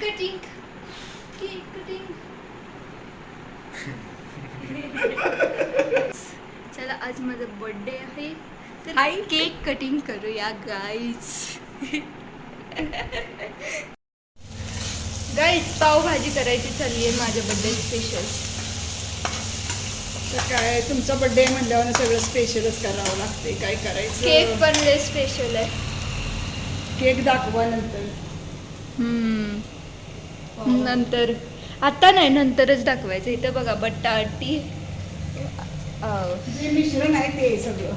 Cutting cake cutting. चला आज माझा बर्थडे आहे तर केक कटिंग करूया गाईज. गाईज पावभाजी करायची चालली आहे माझ्या बर्थडे स्पेशल. तर काय तुमचा बर्थडे म्हटल्यावर सगळं स्पेशलच करावं लागते. काय करायचं. केक पण लय स्पेशल आहे. केक दाखवा नंतर. नंतर आता नाही नंतरच दाखवायचं. इथं बघा बटाटी जे मिश्रण आहे ते सगळं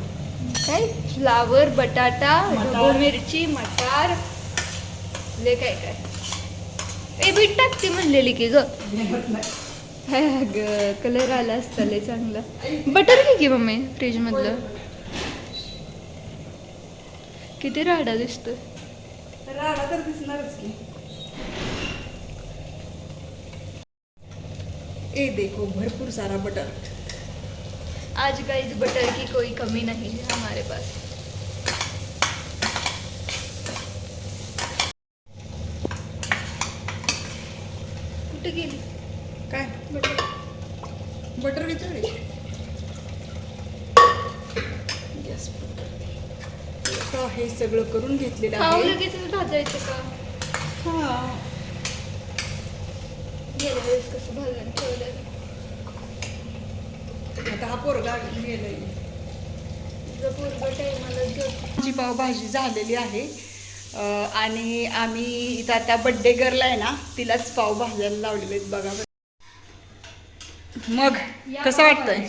काय फ्लावर बटाटा मटार. ढबू मिरची मटार ले काय काय ए बीट टाकते म्हणलेली की ग. जमत नाही. कलर आला असता लय चांगला. बटर घे की मम्मी फ्रीज मधलं. किती राडा दिसतोय. राडा तर दिसणारच की. ए देखो भरपूर सारा बटर. आज गाइस बटर की कोई कमी नहीं है हमारे पास. कुठे गेली काय बटर. बटर विचार. Yes butter. हे सगळं करून घेतलेलं खाऊ आहे. लगेच भाजायचं का. हा गेल्या वेळेस कसं भाजून ठेवलं. आता हा पोरगा गेलाय. जी पावभाजी झालेली आहे आणि आम्ही इथं आता बड्डे गर्ल आहे ना तिलाच पाव भाजायला लावलेले आहेत बघा. मग कसं वाटतंय.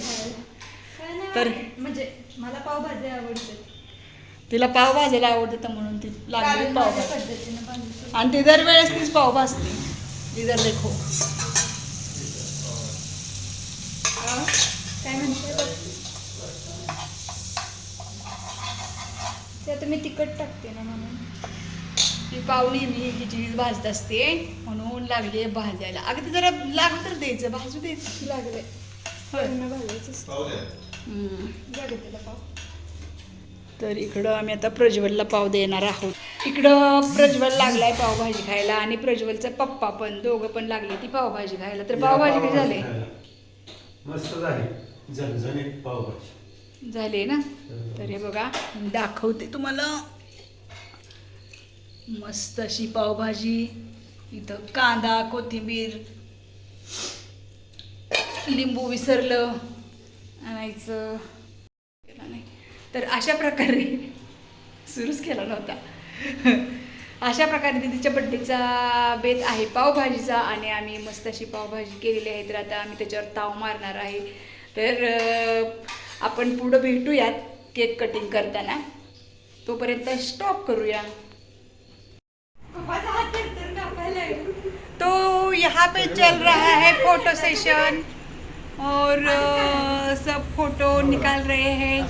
तर म्हणजे मला पावभाजी आवडते. तिला पाव भाजायला आवडतं तर म्हणून ती लागली पाव भाज. पद्धतीने भाजून. आणि ती दरवेळेस तीच पाव भाजते. इधर देखो. काय म्हणते ते आता मी तिखट टाकते ना म्हणून. ती पाव नेहमी हिची भाजत असते म्हणून लागली भाजायला. अगं ती जरा लागू तर द्यायचं भाजू द्यायचं. लागले पूर्ण भाजायचं. लागेल त्याला पाव. तर इकडं आम्ही आता प्रज्वलला पाव देणार आहोत. इकडं प्रज्वल लागलाय पावभाजी खायला आणि प्रज्वलचा पप्पा पण दोघं पण लागले ती पावभाजी खायला. तर पावभाजी कशी झाली. मस्त झाली झणझणीत पावभाजी झाले ना. तर हे बघा दाखवते तुम्हाला. मस्त अशी पावभाजी. इथं कांदा कोथिंबीर लिंबू विसरलं आणायचं नाही. तर अशा प्रकारे सुरूच केला नव्हता. अशा प्रकारे दीदीच्या बड्डेचा बेत आहे पावभाजीचा आणि आम्ही मस्त अशी पावभाजी केलेली आहे. तर आता आम्ही त्याच्यावर ताव मारणार आहे. तर आपण पुढं भेटूयात केक कटिंग करताना. तोपर्यंत स्टॉप करूया. तो यहाँ पे चल रहा है फोटो सेशन और सब फोटो निकाल रहे हैं.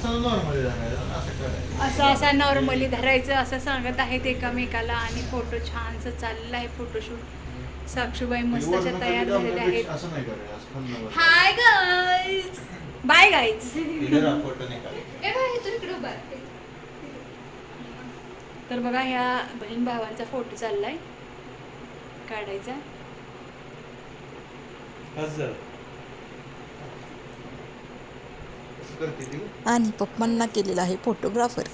असा नॉर्मली धरायचं असं सांगत आहेत एकामेकाला आणि फोटो छानसं चाललेला आहे फोटोशूट. साक्षूबाई मस्त अशा तयार झालेल्या आहेत. Hi guys bye guys. तर बघा ह्या बहीण भावांचा फोटो चाललाय काढायचा. आणि पप्पांना केलेला आहे फोटोग्राफर.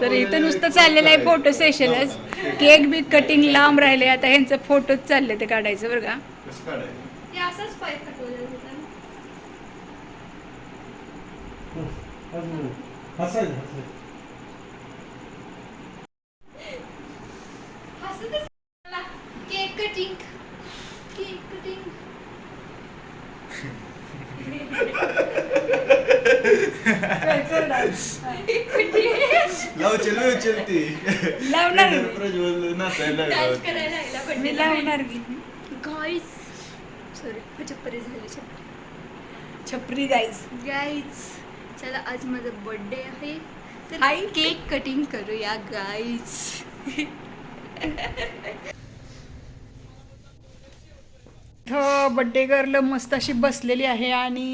तर इथं नुसतं चाललेलं आहे फोटो सेशनच. केक बी कटिंग लांब राहिले. आता ह्यांचं फोटोच चालले ते काढायचं बरं का. असंच पाय फटवलं केक कटिंग केक कटिंग. लावणार डान्स करायला लागला मी लावणार. गाईस सॉरी चप्परी झाली चप्परी. छपरी गाईज. गाईज चला आज माझा बर्थडे आहे तर हाय. केक कटिंग करूया गाईज. इथं बड्डे गर्ल मस्त अशी बसलेली आहे आणि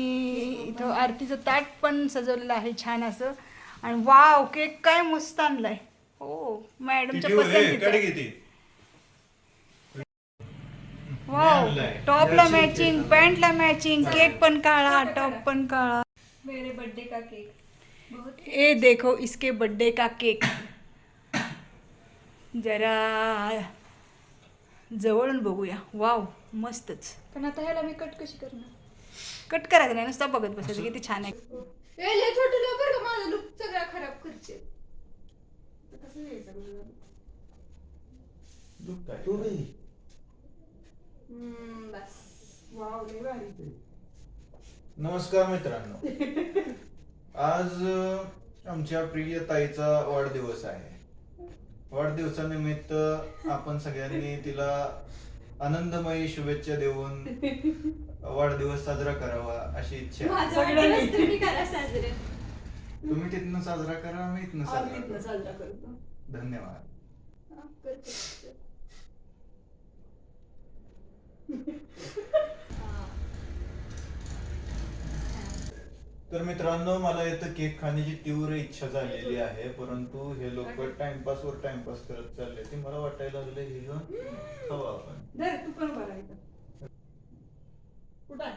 इथं आरतीचं ताट पण सजवलेलं आहे छान असं. आणि वाव केक काय मस्त आणलाय. हो मॅडमच्या पसंतीचा. वाव टॉपला मॅचिंग, पॅन्टला मॅचिंग, केक पण काळा, टॉप पण काळा. मेरे बर्थडे का केक ए देखो इसके बर्थडे का केक. जरा जवळून बघूया. वाव मस्तच. पण आता ह्याला मी कट कशी करणार? कट करायचं नाही, नुसता बघत बसायचं किती छान आहे. लय छोटं लवकर का माझा लुक सगळा खराब करते. बस नमस्कार मित्रांनो. आज आमच्या प्रिय ताईचा वाढदिवस आहे. वाढदिवसानिमित्त आपण सगळ्यांनी तिला आनंदमयी शुभेच्छा देऊन वाढदिवस साजरा करावा अशी इच्छा आहे. तुम्ही तिथनं साजरा करा, मी इथनं साजरा करतो. धन्यवाद. तर मित्रांनो मला इथं केक खाण्याची तीव्र इच्छा झालेली आहे, परंतु हे लोक टाइमपासवर टाइमपास करत चालले. ते मला वाटायला लागलं हे घेऊन खावा आपण. तू पण बघायचं कुठं आहे?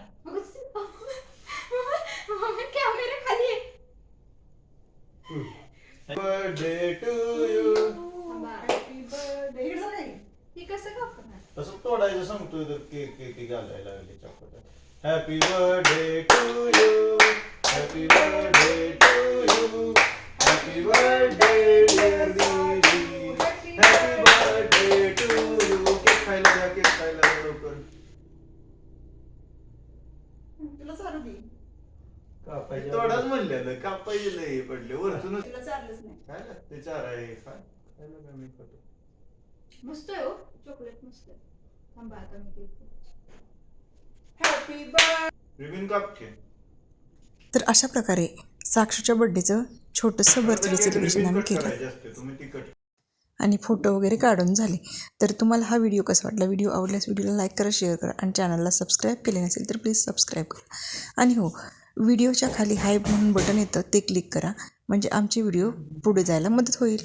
कॅमेरा खाली बर्थडे टू यू. हे कसं कापणार? तसं तोडायचं सांगतोय तर केक केक घालायला लागले chocolate. Happy birthday to you, happy birthday to you, happy birthday dear didi, happy birthday to you. Cake खायला द्या, केक खायला द्या लवकर. तुला चालू दे. कापायचे तोडाच म्हणलेलं, कापायचे लय पडले वरतूनच. तुला चाललंच नाही. काय लागते चार आहे खायला काय मी खातो. मस्त आहे हो चॉकलेट मस्त आहे. थांबा आता मी केक हॅपी बर्थडे. रिबिन कापके. तर अशा प्रकारे साक्षीच्या बड्डेचं छोटंसं बर्थडे सेलिब्रेशन आम्ही केलं तुम्ही तिकट आणि फोटो वगैरे काढून झाले. तर तुम्हाला हा व्हिडिओ कसा वाटला? व्हिडिओ आवडल्यास व्हिडिओला लाईक करा, शेअर करा आणि चॅनलला सबस्क्राईब केले नसेल तर प्लीज सबस्क्राईब करा. आणि हो, व्हिडिओच्या खाली हाय म्हणून बटन येतं ते क्लिक करा म्हणजे आमचे व्हिडिओ पुढे जायला मदत होईल.